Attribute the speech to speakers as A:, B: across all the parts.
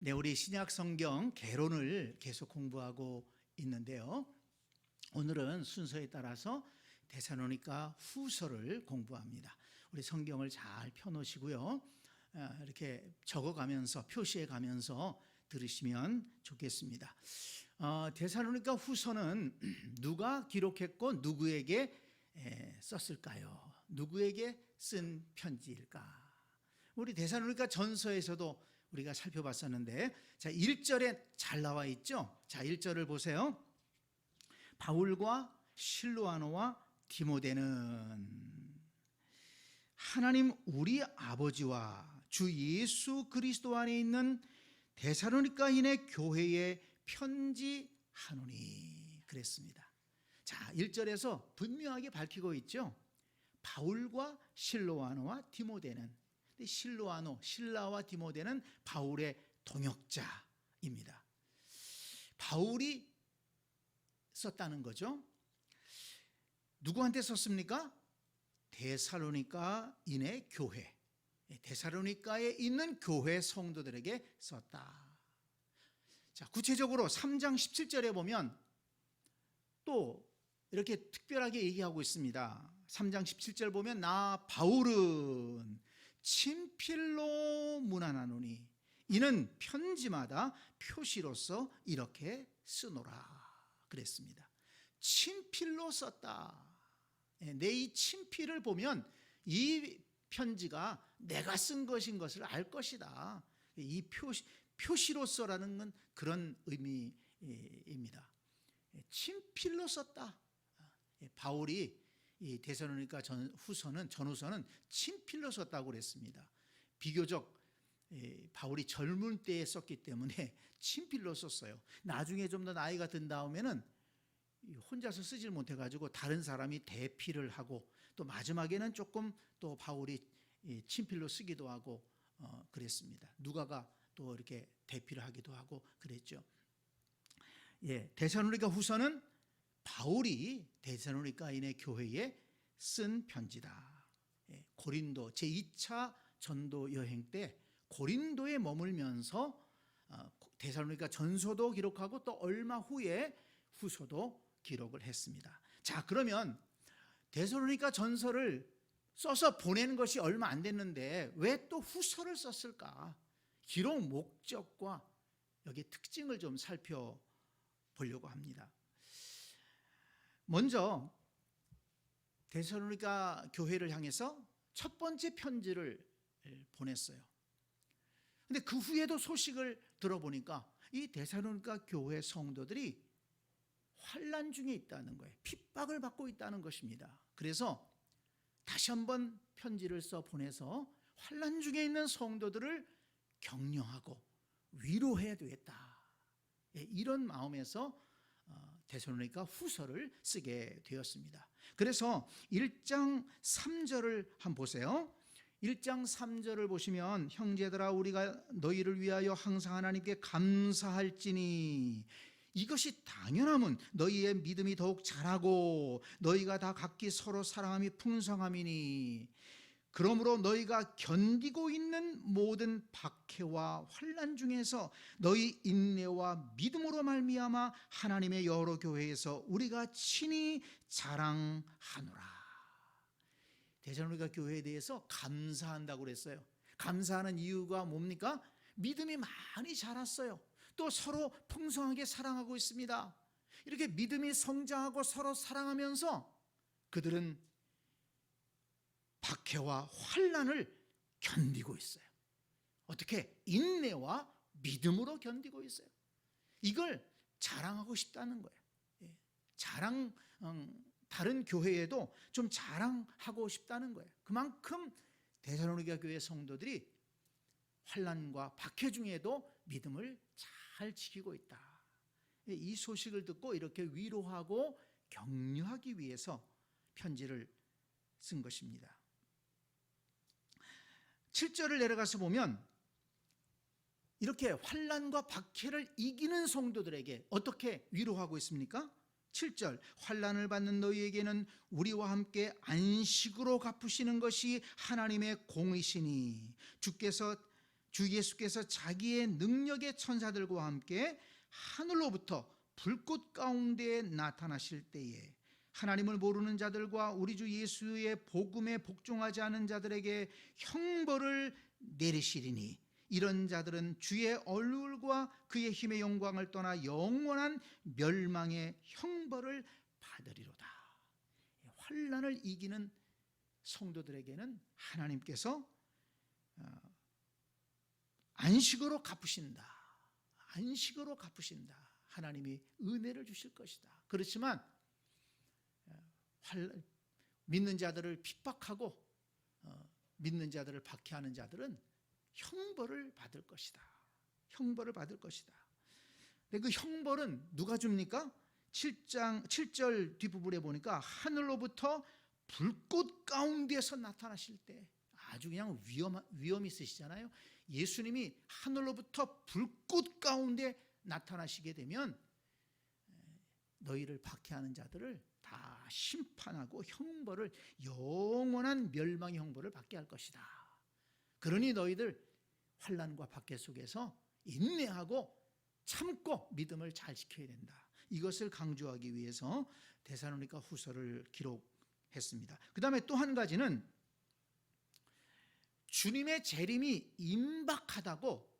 A: 네, 우리 신약 성경 개론을 계속 공부하고 있는데요. 오늘은 순서에 따라서 데살로니가 후서를 공부합니다. 우리 성경을 잘 펴놓으시고요. 이렇게 적어가면서 표시해 가면서 들으시면 좋겠습니다. 데살로니가 후서는 누가 기록했고 누구에게 썼을까요? 누구에게 쓴 편지일까? 우리 데살로니가 전서에서도 우리가 살펴봤었는데, 자, 1절에 잘 나와 있죠? 자, 1절을 보세요. 바울과 실로아노와 디모데는 하나님 우리 아버지와 주 예수 그리스도 안에 있는 데살로니가인의 교회에 편지하노니 그랬습니다. 자, 1절에서 분명하게 밝히고 있죠. 바울과 실로아노와 디모데는, 실라와 디모데는 바울의 동역자입니다. 바울이 썼다는 거죠. 누구한테 썼습니까? 데살로니가인의 교회, 데살로니가에 있는 교회 성도들에게 썼다. 자, 구체적으로 3장 17절에 보면 또 이렇게 특별하게 얘기하고 있습니다. 3장 17절 보면 나 바울은 친필로 문안하노니 이는 편지마다 표시로서 이렇게 쓰노라 그랬습니다. 친필로 썼다. 내 이 친필을 보면 이 편지가 내가 쓴 것인 것을 알 것이다. 이 표시로서라는 건 그런 의미입니다. 친필로 썼다. 바울이 이 데살로니가 전후서는 친필로 썼다고 그랬습니다. 비교적 바울이 젊은 때에 썼기 때문에 친필로 썼어요. 나중에 좀 더 나이가 든 다음에는 혼자서 쓰질 못해가지고 다른 사람이 대필을 하고, 또 마지막에는 조금 또 바울이 친필로 쓰기도 하고 그랬습니다. 누가가 또 이렇게 대필을 하기도 하고 그랬죠. 데살로니가 후서는 바울이 데살로니가인의 교회에 쓴 편지다. 고린도 제2차 전도 여행 때 고린도에 머물면서 데살로니가 전서도 기록하고 또 얼마 후에 후서도 기록을 했습니다. 자, 그러면 데살로니가 전서를 써서 보내는 것이 얼마 안 됐는데 왜 또 후서를 썼을까? 기록 목적과 여기 특징을 좀 살펴보려고 합니다. 먼저 데살로니가 교회를 향해서 첫 번째 편지를 보냈어요. 근데 그 후에도 소식을 들어보니까 이 데살로니가 교회 성도들이 환난 중에 있다는 거예요. 핍박을 받고 있다는 것입니다. 그래서 다시 한번 편지를 써 보내서 환난 중에 있는 성도들을 격려하고 위로해야 되겠다. 이런 마음에서 데살로니가 후서를 쓰게 되었습니다. 그래서 1장 3절을 한번 보세요. 1장 3절을 보시면 형제들아 우리가 너희를 위하여 항상 하나님께 감사할지니 이것이 당연함은 너희의 믿음이 더욱 자라고 너희가 다 각기 서로 사랑함이 풍성함이니 그러므로 너희가 견디고 있는 모든 박해와 환난 중에서 너희 인내와 믿음으로 말미암아 하나님의 여러 교회에서 우리가 친히 자랑하노라. 데살로니가 교회에 대해서 감사한다고 그랬어요. 감사하는 이유가 뭡니까? 믿음이 많이 자랐어요. 또 서로 풍성하게 사랑하고 있습니다. 이렇게 믿음이 성장하고 서로 사랑하면서 그들은 박해와 환난을 견디고 있어요. 어떻게? 인내와 믿음으로 견디고 있어요. 이걸 자랑하고 싶다는 거예요. 다른 교회에도 좀 자랑하고 싶다는 거예요. 그만큼 데살로니가 교회 성도들이 환난과 박해 중에도 믿음을 잘 지키고 있다. 이 소식을 듣고 이렇게 위로하고 격려하기 위해서 편지를 쓴 것입니다. 7절을 내려가서 보면 이렇게 환난과 박해를 이기는 성도들에게 어떻게 위로하고 있습니까? 7절 환난을 받는 너희에게는 우리와 함께 안식으로 갚으시는 것이 하나님의 공이시니 주께서 주 예수께서 자기의 능력의 천사들과 함께 하늘로부터 불꽃 가운데 나타나실 때에 하나님을 모르는 자들과 우리 주 예수의 복음에 복종하지 않은 자들에게 형벌을 내리시리니 이런 자들은 주의 얼굴과 그의 힘의 영광을 떠나 영원한 멸망의 형벌을 받으리로다. 환난을 이기는 성도들에게는 하나님께서 안식으로 갚으신다. 안식으로 갚으신다. 하나님이 은혜를 주실 것이다. 그렇지만 믿는 자들을 핍박하고 믿는 자들을 박해하는 자들은 형벌을 받을 것이다. 형벌을 받을 것이다. 근데 그 형벌은 누가 줍니까? 7절 뒷부분에 보니까 하늘로부터 불꽃 가운데서 나타나실 때, 아주 그냥 위험 있으시잖아요. 예수님이 하늘로부터 불꽃 가운데 나타나시게 되면 너희를 박해하는 자들을 다 심판하고 형벌을, 영원한 멸망의 형벌을 받게 할 것이다. 그러니 너희들 환난과 박해 속에서 인내하고 참고 믿음을 잘 지켜야 된다. 이것을 강조하기 위해서 데살로니가 후서를 기록했습니다. 그 다음에 또 한 가지는 주님의 재림이 임박하다고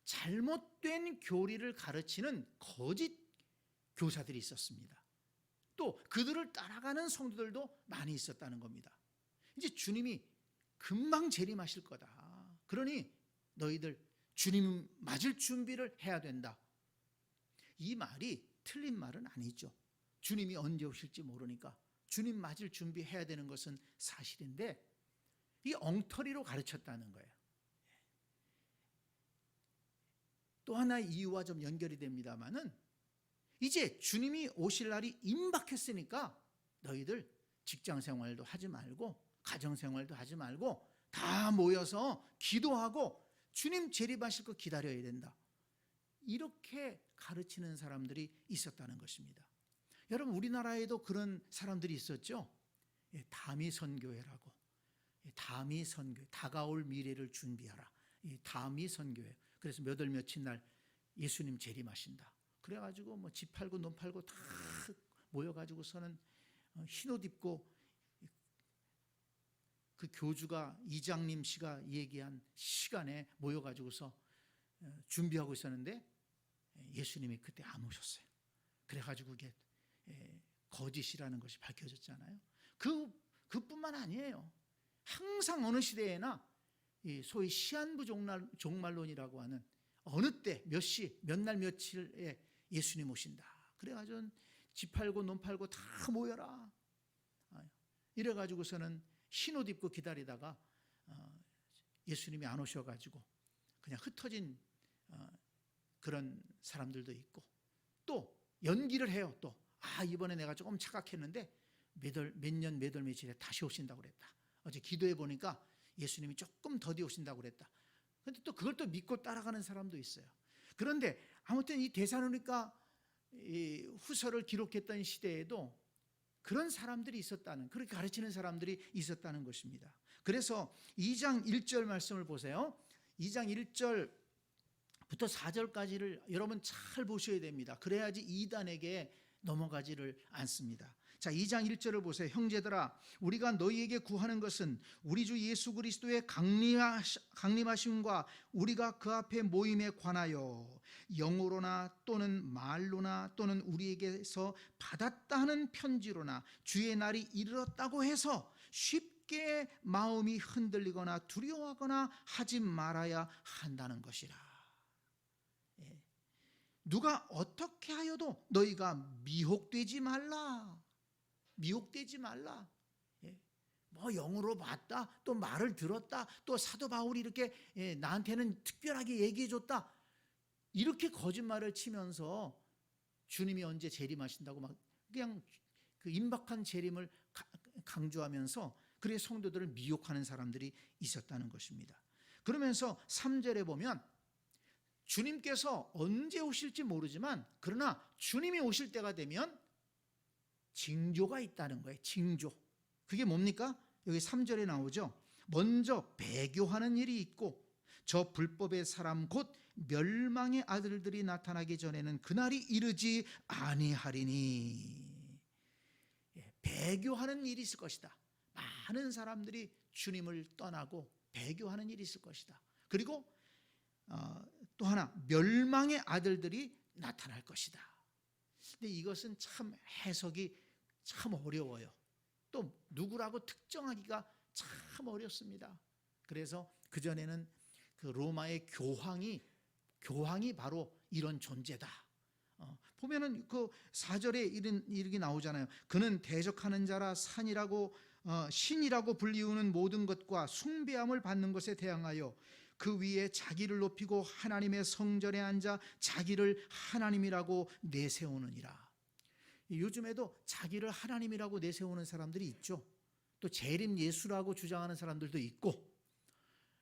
A: 잘못된 교리를 가르치는 거짓 교사들이 있었습니다. 또 그들을 따라가는 성도들도 많이 있었다는 겁니다. 이제 주님이 금방 재림하실 거다. 그러니 너희들 주님 맞을 준비를 해야 된다. 이 말이 틀린 말은 아니죠. 주님이 언제 오실지 모르니까 주님 맞을 준비해야 되는 것은 사실인데, 이 엉터리로 가르쳤다는 거예요. 또 하나의 이유와 좀 연결이 됩니다마는, 이제 주님이 오실 날이 임박했으니까 너희들 직장 생활도 하지 말고 가정 생활도 하지 말고 다 모여서 기도하고 주님 재림하실 거 기다려야 된다. 이렇게 가르치는 사람들이 있었다는 것입니다. 여러분, 우리나라에도 그런 사람들이 있었죠. 다미 선교회라고. 다미 선교회, 다가올 미래를 준비하라. 다미 선교회. 그래서 몇 월 며칠 날 예수님 재림하신다. 그래가지고 뭐 집 팔고 논 팔고 다 모여가지고서는 흰옷 입고, 그 교주가, 이장님 씨가 얘기한 시간에 모여가지고서 준비하고 있었는데 예수님이 그때 안 오셨어요. 그래가지고 이게 거짓이라는 것이 밝혀졌잖아요. 그뿐만 아니에요. 항상 어느 시대에나 소위 시한부 종말론이라고 하는, 어느 때 몇 시 몇 날 며칠에 예수님 오신다. 그래가지고 집 팔고 논 팔고 다 모여라. 이래가지고서는 흰옷 입고 기다리다가 예수님이 안 오셔가지고 그냥 흩어진 그런 사람들도 있고, 또 연기를 해요. 또 이번에 내가 조금 착각했는데 몇 월 며칠에 다시 오신다고 그랬다. 어제 기도해 보니까 예수님이 조금 더디 오신다고 그랬다. 그런데 또 그걸 또 믿고 따라가는 사람도 있어요. 그런데 아무튼 이 데살로니가 후서를 기록했던 시대에도 그런 사람들이 있었다는, 그렇게 가르치는 사람들이 있었다는 것입니다. 그래서 2장 1절 말씀을 보세요. 2장 1절부터 4절까지를 여러분 잘 보셔야 됩니다. 그래야지 이단에게 넘어가지를 않습니다. 자, 2장 1절을 보세요. 형제들아, 우리가 너희에게 구하는 것은 우리 주 예수 그리스도의 강림하심과 우리가 그 앞에 모임에 관하여 영어로나 또는 말로나 또는 우리에게서 받았다 하는 편지로나 주의 날이 이르렀다고 해서 쉽게 마음이 흔들리거나 두려워하거나 하지 말아야 한다는 것이라. 누가 어떻게 하여도 너희가 미혹되지 말라. 미혹되지 말라. 뭐 영으로 봤다, 또 말을 들었다, 또 사도 바울이 이렇게 나한테는 특별하게 얘기해 줬다, 이렇게 거짓말을 치면서 주님이 언제 재림하신다고 막 그냥 그 임박한 재림을 강조하면서 그의 성도들을 미혹하는 사람들이 있었다는 것입니다. 그러면서 3절에 보면 주님께서 언제 오실지 모르지만 그러나 주님이 오실 때가 되면 징조가 있다는 거예요. 징조. 그게 뭡니까? 여기 3절에 나오죠. 먼저 배교하는 일이 있고 저 불법의 사람 곧 멸망의 아들들이 나타나기 전에는 그날이 이르지 아니하리니. 배교하는 일이 있을 것이다. 많은 사람들이 주님을 떠나고 배교하는 일이 있을 것이다. 그리고 또 하나, 멸망의 아들들이 나타날 것이다. 근데 이것은 참 해석이 참 어려워요. 또 누구라고 특정하기가 참 어렵습니다. 그래서 그전에는 그 로마의 교황이 바로 이런 존재다. 보면은 그 4절에 이렇게 나오잖아요. 그는 대적하는 자라 신이라고 불리우는 모든 것과 숭배함을 받는 것에 대항하여 그 위에 자기를 높이고 하나님의 성전에 앉아 자기를 하나님이라고 내세우느니라. 요즘에도 자기를 하나님이라고 내세우는 사람들이 있죠. 또 재림 예수라고 주장하는 사람들도 있고,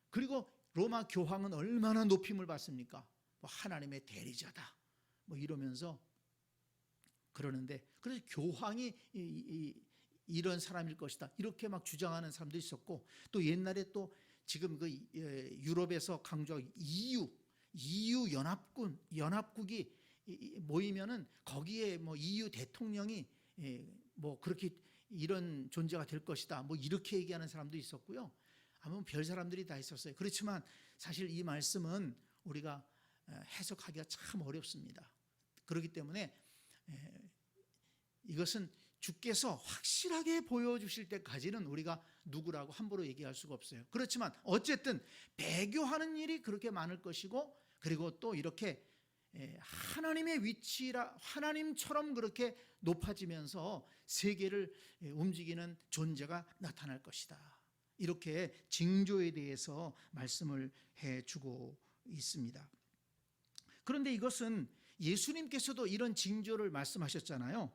A: 그리고 로마 교황은 얼마나 높임을 받습니까? 뭐 하나님의 대리자다 뭐 이러면서 그러는데, 그래서 교황이 이런 사람일 것이다 이렇게 막 주장하는 사람도 있었고, 또 옛날에 또 지금 그 유럽에서 강조하고 EU 연합국이 모이면은 거기에 뭐 EU 대통령이 뭐 그렇게 이런 존재가 될 것이다 뭐 이렇게 얘기하는 사람도 있었고요. 아무 별 사람들이 다 있었어요. 그렇지만 사실 이 말씀은 우리가 해석하기가 참 어렵습니다. 그렇기 때문에 이것은 주께서 확실하게 보여주실 때까지는 우리가 누구라고 함부로 얘기할 수가 없어요. 그렇지만 어쨌든 배교하는 일이 그렇게 많을 것이고, 그리고 또 이렇게 하나님의 위치라 하나님처럼 그렇게 높아지면서 세계를 움직이는 존재가 나타날 것이다. 이렇게 징조에 대해서 말씀을 해주고 있습니다. 그런데 이것은 예수님께서도 이런 징조를 말씀하셨잖아요.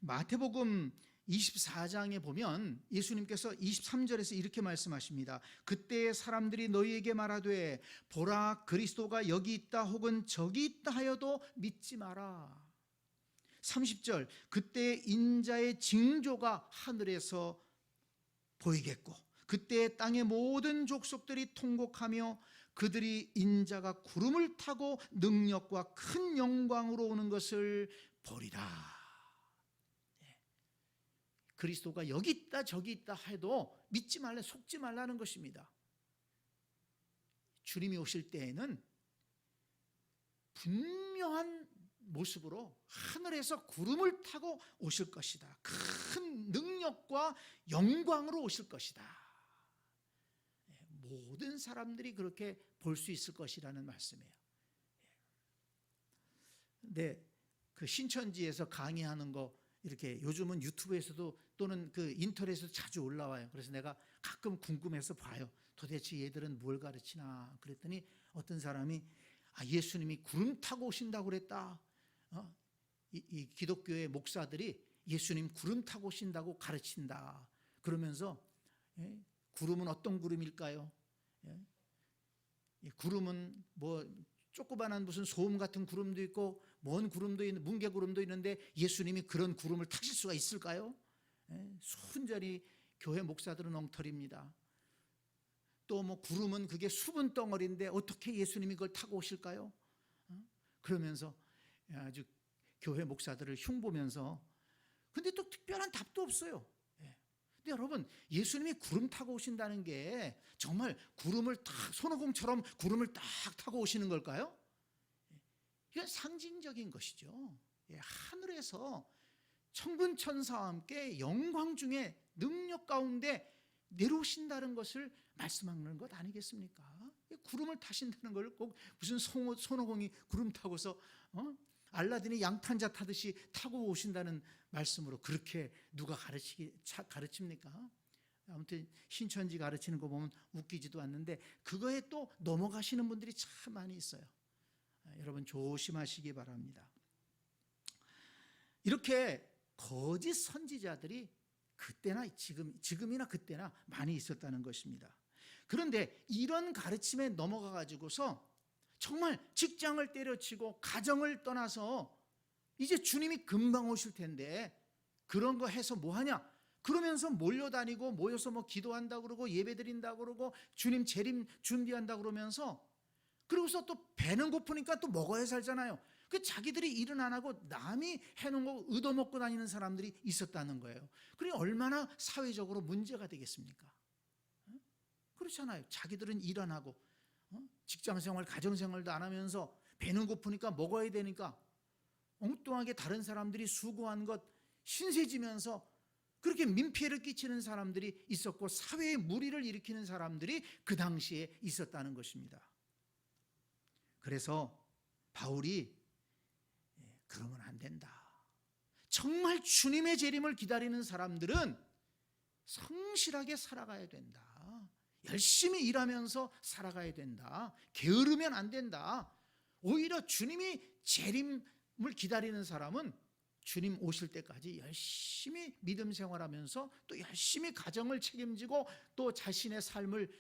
A: 마태복음 24장에 보면 예수님께서 23절에서 이렇게 말씀하십니다. 그때 사람들이 너희에게 말하되 보라 그리스도가 여기 있다 혹은 저기 있다 하여도 믿지 마라. 30절 그때 인자의 징조가 하늘에서 보이겠고 그때 땅의 모든 족속들이 통곡하며 그들이 인자가 구름을 타고 능력과 큰 영광으로 오는 것을 보리라. 그리스도가 여기 있다 저기 있다 해도 믿지 말라, 속지 말라는 것입니다. 주님이 오실 때에는 분명한 모습으로 하늘에서 구름을 타고 오실 것이다. 큰 능력과 영광으로 오실 것이다. 모든 사람들이 그렇게 볼 수 있을 것이라는 말씀이에요. 근데 그 신천지에서 강의하는 거 이렇게 요즘은 유튜브에서도 또는 그 인터넷에서 자주 올라와요. 그래서 내가 가끔 궁금해서 봐요. 도대체 얘들은 뭘 가르치나. 그랬더니 어떤 사람이 예수님이 구름 타고 오신다고 그랬다. 이 기독교의 목사들이 예수님 구름 타고 오신다고 가르친다. 그러면서 구름은 어떤 구름일까요? 구름은 뭐 조그만한 무슨 소음 같은 구름도 있고 먼 구름도 있는 뭉게 구름도 있는데 예수님이 그런 구름을 타실 수가 있을까요? 순전히 교회 목사들은 엉터리입니다. 또 뭐 구름은 그게 수분 덩어리인데 어떻게 예수님이 그걸 타고 오실까요? 그러면서 아주 교회 목사들을 흉보면서, 근데 또 특별한 답도 없어요. 근데 여러분, 예수님이 구름 타고 오신다는 게 정말 구름을 딱 손오공처럼 구름을 딱 타고 오시는 걸까요? 이건 상징적인 것이죠. 하늘에서 천군 천사와 함께 영광 중에 능력 가운데 내려오신다는 것을 말씀하는 것 아니겠습니까? 구름을 타신다는 걸 꼭 무슨 손오공이 구름 타고서 알라딘이 양탄자 타듯이 타고 오신다는 말씀으로 그렇게 누가 가르칩니까? 아무튼 신천지 가르치는 거 보면 웃기지도 않는데 그거에 또 넘어가시는 분들이 참 많이 있어요. 여러분 조심하시기 바랍니다. 이렇게 거짓 선지자들이 그때나 지금이나 그때나 많이 있었다는 것입니다. 그런데 이런 가르침에 넘어가 가지고서 정말 직장을 때려치고 가정을 떠나서 이제 주님이 금방 오실 텐데 그런 거 해서 뭐 하냐? 그러면서 몰려다니고 모여서 뭐 기도한다고 그러고 예배드린다고 그러고 주님 재림 준비한다고 그러면서 그러고서 또 배는 고프니까 또 먹어야 살잖아요. 그 자기들이 일은 안 하고 남이 해놓은 거 얻어먹고 다니는 사람들이 있었다는 거예요. 그러니 얼마나 사회적으로 문제가 되겠습니까? 그렇잖아요. 자기들은 일 안 하고 직장생활, 가정생활도 안 하면서 배는 고프니까 먹어야 되니까 엉뚱하게 다른 사람들이 수고한 것 신세지면서 그렇게 민폐를 끼치는 사람들이 있었고, 사회에 무리를 일으키는 사람들이 그 당시에 있었다는 것입니다. 그래서 바울이 그러면 안 된다. 정말 주님의 재림을 기다리는 사람들은 성실하게 살아가야 된다. 열심히 일하면서 살아가야 된다. 게으르면 안 된다. 오히려 주님이 재림을 기다리는 사람은 주님 오실 때까지 열심히 믿음 생활하면서 또 열심히 가정을 책임지고 또 자신의 삶을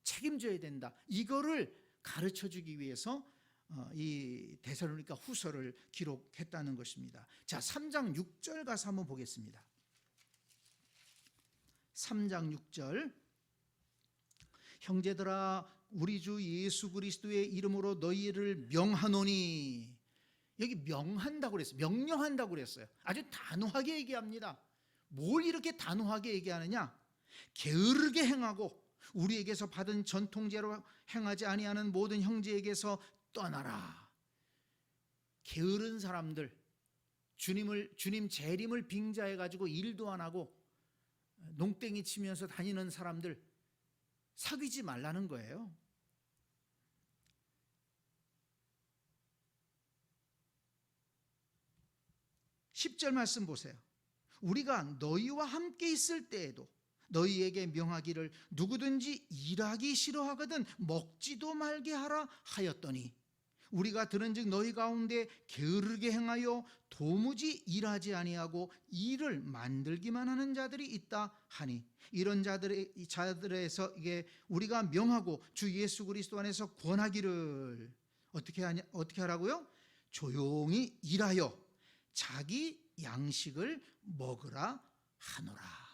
A: 책임져야 된다. 이거를 가르쳐주기 위해서 이 데살로니가 후서를 기록했다는 것입니다. 자, 3장 6절 가서 한번 보겠습니다. 3장 6절. 형제들아, 우리 주 예수 그리스도의 이름으로 너희를 명하노니. 여기 명한다고 그랬어요. 명령한다고 그랬어요. 아주 단호하게 얘기합니다. 뭘 이렇게 단호하게 얘기하느냐? 게으르게 행하고 우리에게서 받은 전통제로 행하지 아니하는 모든 형제에게서 떠나라. 게으른 사람들, 주님 재림을 빙자해 가지고 일도 안 하고 농땡이 치면서 다니는 사람들 사귀지 말라는 거예요. 10절 말씀 보세요. 우리가 너희와 함께 있을 때에도 너희에게 명하기를 누구든지 일하기 싫어하거든 먹지도 말게 하라 하였더니, 우리가 들은즉 너희 가운데 게으르게 행하여 도무지 일하지 아니하고 일을 만들기만 하는 자들이 있다 하니, 이런 자들에서 이게 우리가 명하고 주 예수 그리스도 안에서 권하기를 어떻게 하라고요? 조용히 일하여 자기 양식을 먹으라 하노라.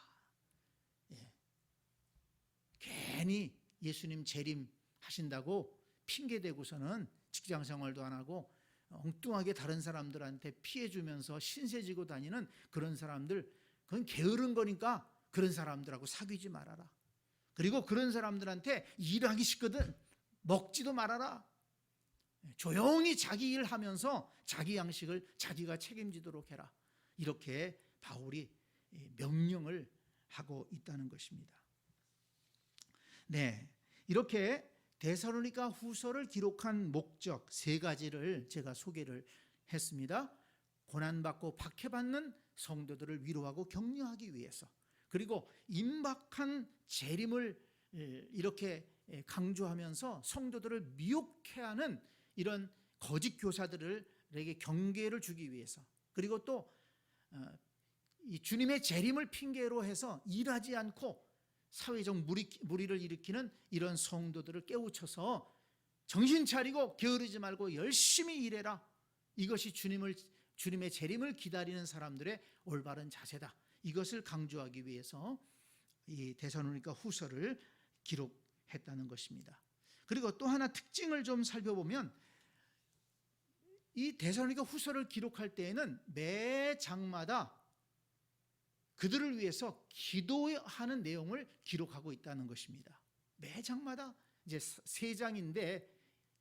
A: 괜히 예수님 재림 하신다고 핑계대고서는 직장생활도 안 하고 엉뚱하게 다른 사람들한테 피해주면서 신세지고 다니는 그런 사람들, 그건 게으른 거니까 그런 사람들하고 사귀지 말아라. 그리고 그런 사람들한테 일하기 싫거든 먹지도 말아라. 조용히 자기 일하면서 자기 양식을 자기가 책임지도록 해라. 이렇게 바울이 명령을 하고 있다는 것입니다. 네, 이렇게 데살로니가 후서를 기록한 목적 3가지를 제가 소개를 했습니다. 고난받고 박해받는 성도들을 위로하고 격려하기 위해서, 그리고 임박한 재림을 이렇게 강조하면서 성도들을 미혹해 하는 이런 거짓 교사들에게 경계를 주기 위해서, 그리고 또 이 주님의 재림을 핑계로 해서 일하지 않고 사회적 무리를 일으키는 이런 성도들을 깨우쳐서 정신 차리고 게으르지 말고 열심히 일해라. 이것이 주님의 재림을 기다리는 사람들의 올바른 자세다. 이것을 강조하기 위해서 이 데살로니가 후서를 기록했다는 것입니다. 그리고 또 하나 특징을 좀 살펴보면, 이 데살로니가 후서를 기록할 때에는 매 장마다 그들을 위해서 기도하는 내용을 기록하고 있다는 것입니다. 매 장마다 이제 3장인데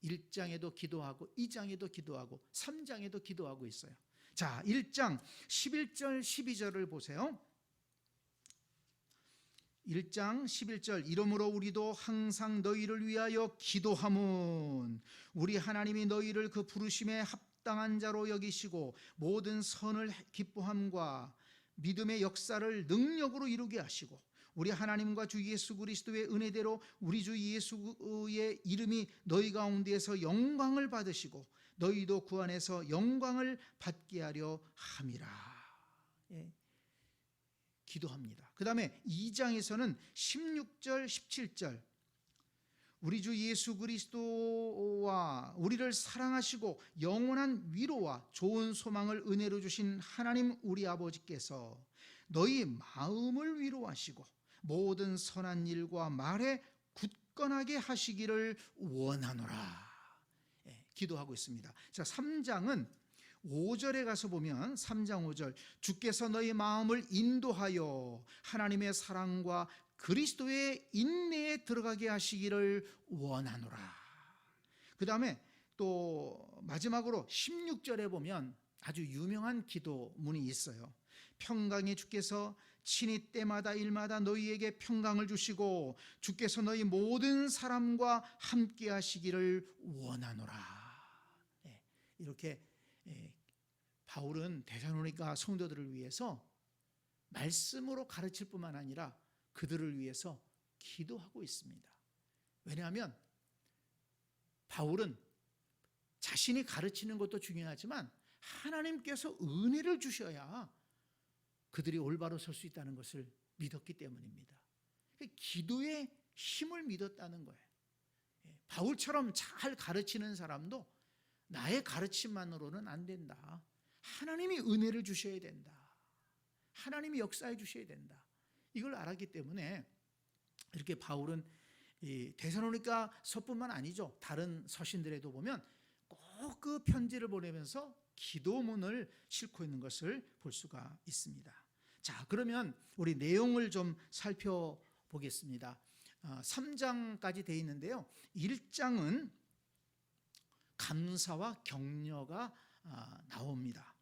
A: 1장에도 기도하고 2장에도 기도하고 3장에도 기도하고 있어요. 자, 1장 11절 12절을 보세요. 1장 11절. 이러므로 우리도 항상 너희를 위하여 기도하문 우리 하나님이 너희를 그 부르심에 합당한 자로 여기시고 모든 선을 기뻐함과 믿음의 역사를 능력으로 이루게 하시고 우리 하나님과 주 예수 그리스도의 은혜대로 우리 주 예수의 이름이 너희 가운데에서 영광을 받으시고 너희도 그 안에서 영광을 받게 하려 함이라. 기도합니다. 그 다음에 2장에서는 16절 17절 우리 주 예수 그리스도와 우리를 사랑하시고 영원한 위로와 좋은 소망을 은혜로 주신 하나님 우리 아버지께서 너희 마음을 위로하시고 모든 선한 일과 말에 굳건하게 하시기를 원하노라. 기도하고 있습니다. 자, 3장은 5절에 가서 보면 3장 5절, 주께서 너희 마음을 인도하여 하나님의 사랑과 그리스도의 인내에 들어가게 하시기를 원하노라. 그 다음에 또 마지막으로 16절에 보면 아주 유명한 기도문이 있어요. 평강의 주께서 친히 때마다 일마다 너희에게 평강을 주시고 주께서 너희 모든 사람과 함께 하시기를 원하노라. 이렇게 바울은 데살로니가 성도들을 위해서 말씀으로 가르칠 뿐만 아니라 그들을 위해서 기도하고 있습니다. 왜냐하면 바울은 자신이 가르치는 것도 중요하지만 하나님께서 은혜를 주셔야 그들이 올바로 설 수 있다는 것을 믿었기 때문입니다. 기도의 힘을 믿었다는 거예요. 바울처럼 잘 가르치는 사람도 나의 가르침만으로는 안 된다. 하나님이 은혜를 주셔야 된다. 하나님이 역사해 주셔야 된다. 이걸 알았기 때문에 이렇게 바울은 이 데살로니가 서뿐만 아니죠. 다른 서신들에도 보면 꼭 그 편지를 보내면서 기도문을 싣고 있는 것을 볼 수가 있습니다. 자, 그러면 우리 내용을 좀 살펴보겠습니다. 3장까지 되어 있는데요. 1장은 감사와 격려가 나옵니다.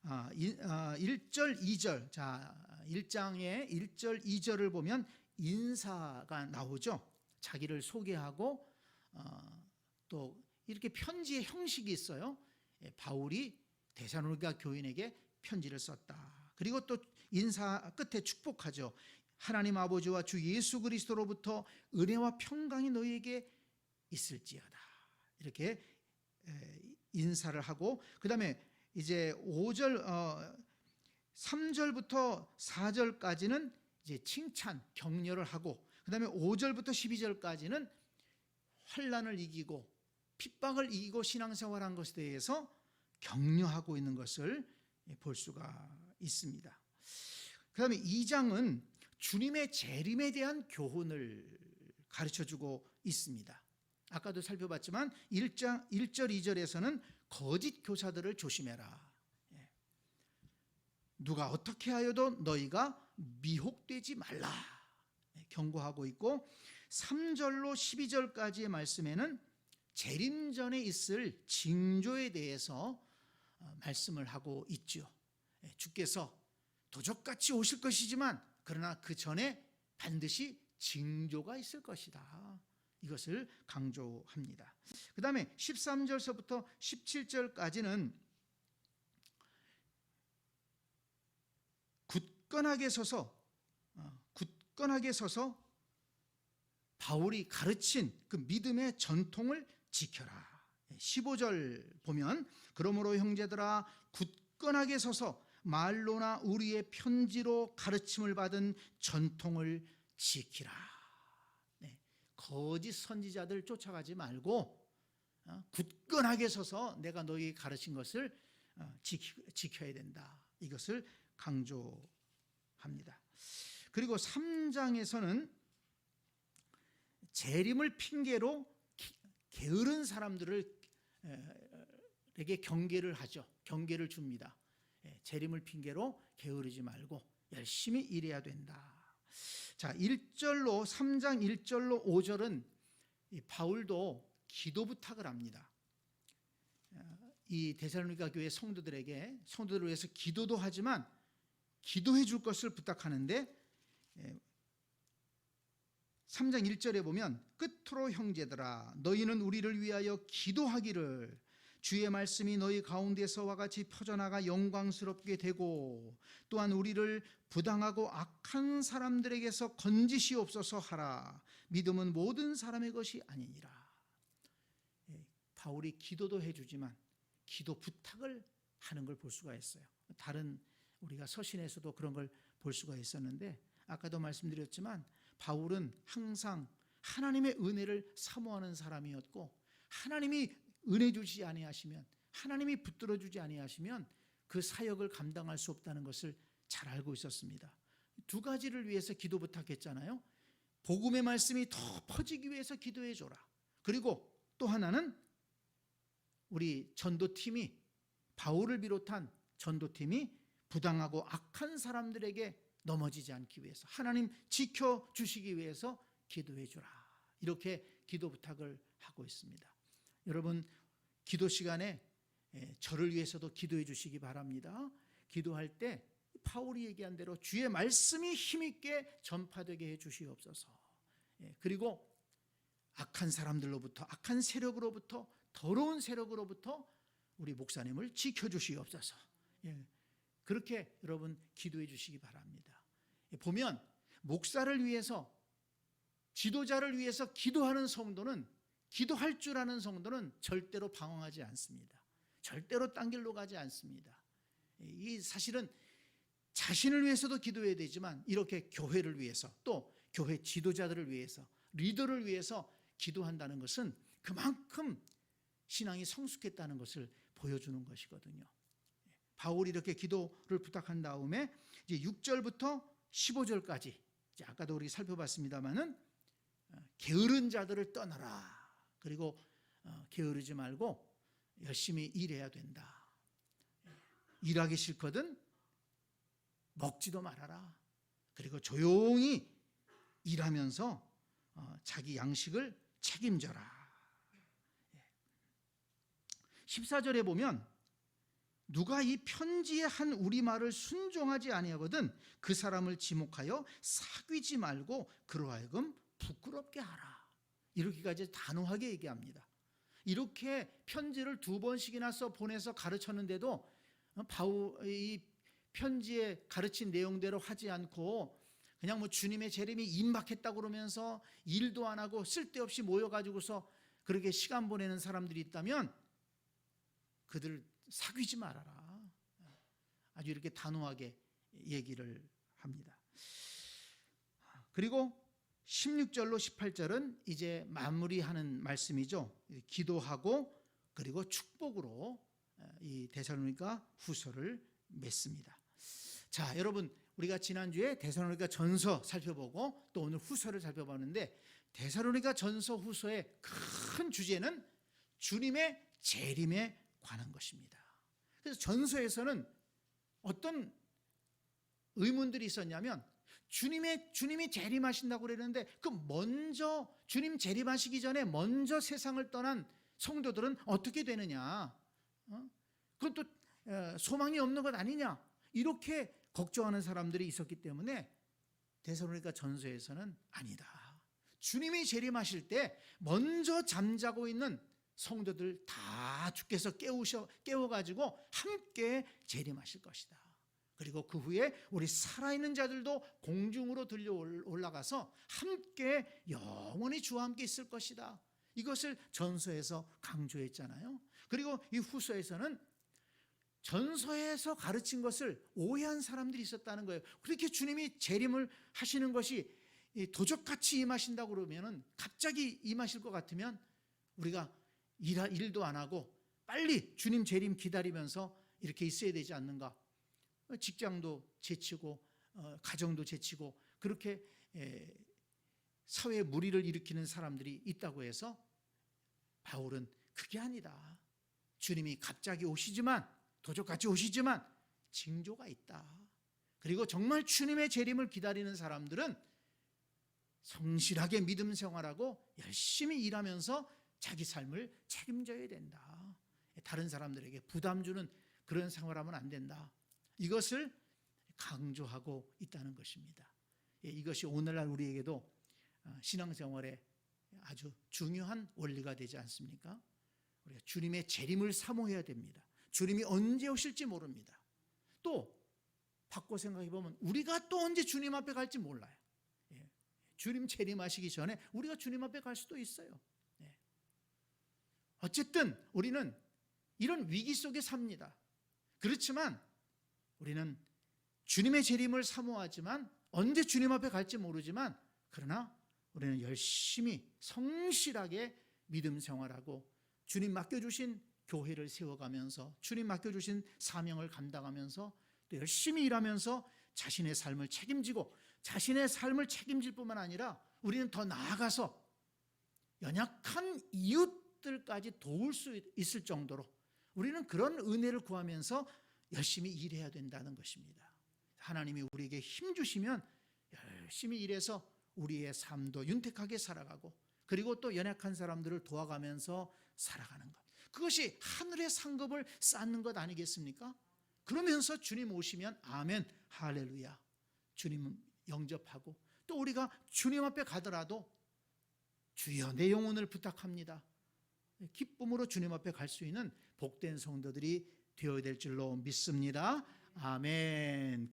A: 1절, 2절. 자, 1장의 1절, 2절을 보면 인사가 나오죠. 자기를 소개하고 또 이렇게 편지의 형식이 있어요. 바울이 데살로니가 교인에게 편지를 썼다. 그리고 또 인사 끝에 축복하죠. 하나님 아버지와 주 예수 그리스도로부터 은혜와 평강이 너희에게 있을지어다. 이렇게 인사를 하고, 그 다음에 이제 5절, 3절부터 4절까지는 이제 칭찬, 격려를 하고, 그 다음에 5절부터 12절까지는 환난을 이기고 핍박을 이기고 신앙생활한 것에 대해서 격려하고 있는 것을 볼 수가 있습니다. 그 다음에 2장은 주님의 재림에 대한 교훈을 가르쳐주고 있습니다. 아까도 살펴봤지만 1절, 2절에서는 거짓 교사들을 조심해라. 누가 어떻게 하여도 너희가 미혹되지 말라. 경고하고 있고, 3절로 12절까지의 말씀에는 재림 전에 있을 징조에 대해서 말씀을 하고 있죠. 주께서 도적같이 오실 것이지만 그러나 그 전에 반드시 징조가 있을 것이다. 이것을 강조합니다. 그 다음에 13절서부터 17절까지는 굳건하게 서서 바울이 가르친 그 믿음의 전통을 지켜라. 15절 보면 그러므로 형제들아 굳건하게 서서 말로나 우리의 편지로 가르침을 받은 전통을 지키라. 거짓 선지자들 쫓아가지 말고 굳건하게 서서 내가 너희 가르친 것을 지켜야 된다. 이것을 강조합니다. 그리고 3장에서는 재림을 핑계로 게으른 사람들에게 경계를 하죠. 경계를 줍니다. 재림을 핑계로 게으르지 말고 열심히 일해야 된다. 자, 1절로 3장 1절로 5절은 바울도 기도 부탁을 합니다. 이 데살로니가 교회 성도들을 위해서 기도도 하지만 기도해 줄 것을 부탁하는데 3장 1절에 보면 끝으로 형제들아 너희는 우리를 위하여 기도하기를 주의 말씀이 너희 가운데서와 같이 퍼져나가 영광스럽게 되고 또한 우리를 부당하고 악한 사람들에게서 건지시옵소서 하라. 믿음은 모든 사람의 것이 아니니라. 바울이 기도도 해주지만 기도 부탁을 하는 걸 볼 수가 있어요. 다른 우리가 서신에서도 그런 걸 볼 수가 있었는데 아까도 말씀드렸지만 바울은 항상 하나님의 은혜를 사모하는 사람이었고 하나님이 은혜 주지 아니하시면 하나님이 붙들어 주지 아니하시면 그 사역을 감당할 수 없다는 것을 잘 알고 있었습니다. 두 가지를 위해서 기도 부탁했잖아요. 복음의 말씀이 더 퍼지기 위해서 기도해 줘라. 그리고 또 하나는 우리 전도팀이, 바울을 비롯한 전도팀이 부당하고 악한 사람들에게 넘어지지 않기 위해서, 하나님 지켜주시기 위해서 기도해 주라. 이렇게 기도 부탁을 하고 있습니다. 여러분, 기도 시간에 저를 위해서도 기도해 주시기 바랍니다. 기도할 때 바울이 얘기한 대로 주의 말씀이 힘있게 전파되게 해 주시옵소서. 그리고 악한 사람들로부터, 악한 세력으로부터, 더러운 세력으로부터 우리 목사님을 지켜주시옵소서. 그렇게 여러분 기도해 주시기 바랍니다. 보면 목사를 위해서, 지도자를 위해서 기도하는 성도는, 기도할 줄 아는 성도는 절대로 방황하지 않습니다. 절대로 딴 길로 가지 않습니다. 이 사실은 자신을 위해서도 기도해야 되지만 이렇게 교회를 위해서, 또 교회 지도자들을 위해서, 리더를 위해서 기도한다는 것은 그만큼 신앙이 성숙했다는 것을 보여주는 것이거든요. 바울이 이렇게 기도를 부탁한 다음에 이제 6절부터 15절까지, 아까도 우리 살펴봤습니다마는 게으른 자들을 떠나라. 그리고 게으르지 말고 열심히 일해야 된다. 일하기 싫거든 먹지도 말아라. 그리고 조용히 일하면서 자기 양식을 책임져라. 14절에 보면 누가 이 편지의 한 우리말을 순종하지 아니하거든 그 사람을 지목하여 사귀지 말고 그로 하여금 부끄럽게 하라. 이렇게까지 단호하게 얘기합니다. 이렇게 편지를 2번씩이나 써 보내서 가르쳤는데도 바울이 편지에 가르친 내용대로 하지 않고 그냥 뭐 주님의 재림이 임박했다고 그러면서 일도 안 하고 쓸데없이 모여가지고서 그렇게 시간 보내는 사람들이 있다면 그들 사귀지 말아라. 아주 이렇게 단호하게 얘기를 합니다. 그리고 16절로 18절은 이제 마무리하는 말씀이죠. 기도하고 그리고 축복으로 이 데살로니가 후서를 맺습니다. 자, 여러분, 우리가 지난주에 데살로니가 전서 살펴보고 또 오늘 후서를 살펴봤는데, 데살로니가 전서 후서의 큰 주제는 주님의 재림에 관한 것입니다. 그래서 전서에서는 어떤 의문들이 있었냐면, 주님이 재림하신다고 그랬는데 그 먼저 주님 재림하시기 전에 먼저 세상을 떠난 성도들은 어떻게 되느냐? 그건 또 소망이 없는 것 아니냐? 이렇게 걱정하는 사람들이 있었기 때문에 데살로니가 전서에서는 아니다. 주님이 재림하실 때 먼저 잠자고 있는 성도들 다 주께서 깨워가지고 함께 재림하실 것이다. 그리고 그 후에 우리 살아있는 자들도 공중으로 들려 올라가서 함께 영원히 주와 함께 있을 것이다. 이것을 전서에서 강조했잖아요. 그리고 이 후서에서는 전서에서 가르친 것을 오해한 사람들이 있었다는 거예요. 그렇게 주님이 재림을 하시는 것이 도적같이 임하신다고 그러면, 갑자기 임하실 것 같으면 우리가 일도 안 하고 빨리 주님 재림 기다리면서 이렇게 있어야 되지 않는가? 직장도 제치고 가정도 제치고 그렇게 사회에 무리를 일으키는 사람들이 있다고 해서 바울은 그게 아니다. 주님이 갑자기 오시지만, 도적같이 오시지만 징조가 있다. 그리고 정말 주님의 재림을 기다리는 사람들은 성실하게 믿음 생활하고 열심히 일하면서 자기 삶을 책임져야 된다. 다른 사람들에게 부담 주는 그런 생활하면 안 된다. 이것을 강조하고 있다는 것입니다. 이것이 오늘날 우리에게도 신앙생활에 아주 중요한 원리가 되지 않습니까? 우리가 주님의 재림을 사모해야 됩니다. 주님이 언제 오실지 모릅니다. 또 바꿔 생각해 보면 우리가 또 언제 주님 앞에 갈지 몰라요. 주님 재림하시기 전에 우리가 주님 앞에 갈 수도 있어요. 어쨌든 우리는 이런 위기 속에 삽니다. 그렇지만 우리는 주님의 재림을 사모하지만, 언제 주님 앞에 갈지 모르지만, 그러나 우리는 열심히 성실하게 믿음 생활하고 주님 맡겨주신 교회를 세워가면서 주님 맡겨주신 사명을 감당하면서 또 열심히 일하면서 자신의 삶을 책임지고, 자신의 삶을 책임질 뿐만 아니라 우리는 더 나아가서 연약한 이웃들까지 도울 수 있을 정도로 우리는 그런 은혜를 구하면서 열심히 일해야 된다는 것입니다. 하나님이 우리에게 힘 주시면 열심히 일해서 우리의 삶도 윤택하게 살아가고, 그리고 또 연약한 사람들을 도와가면서 살아가는 것, 그것이 하늘의 상급을 쌓는 것 아니겠습니까? 그러면서 주님 오시면 아멘, 할렐루야, 주님 영접하고, 또 우리가 주님 앞에 가더라도 주여 내 영혼을 부탁합니다, 기쁨으로 주님 앞에 갈 수 있는 복된 성도들이 되어야 될 줄로 믿습니다. 아멘.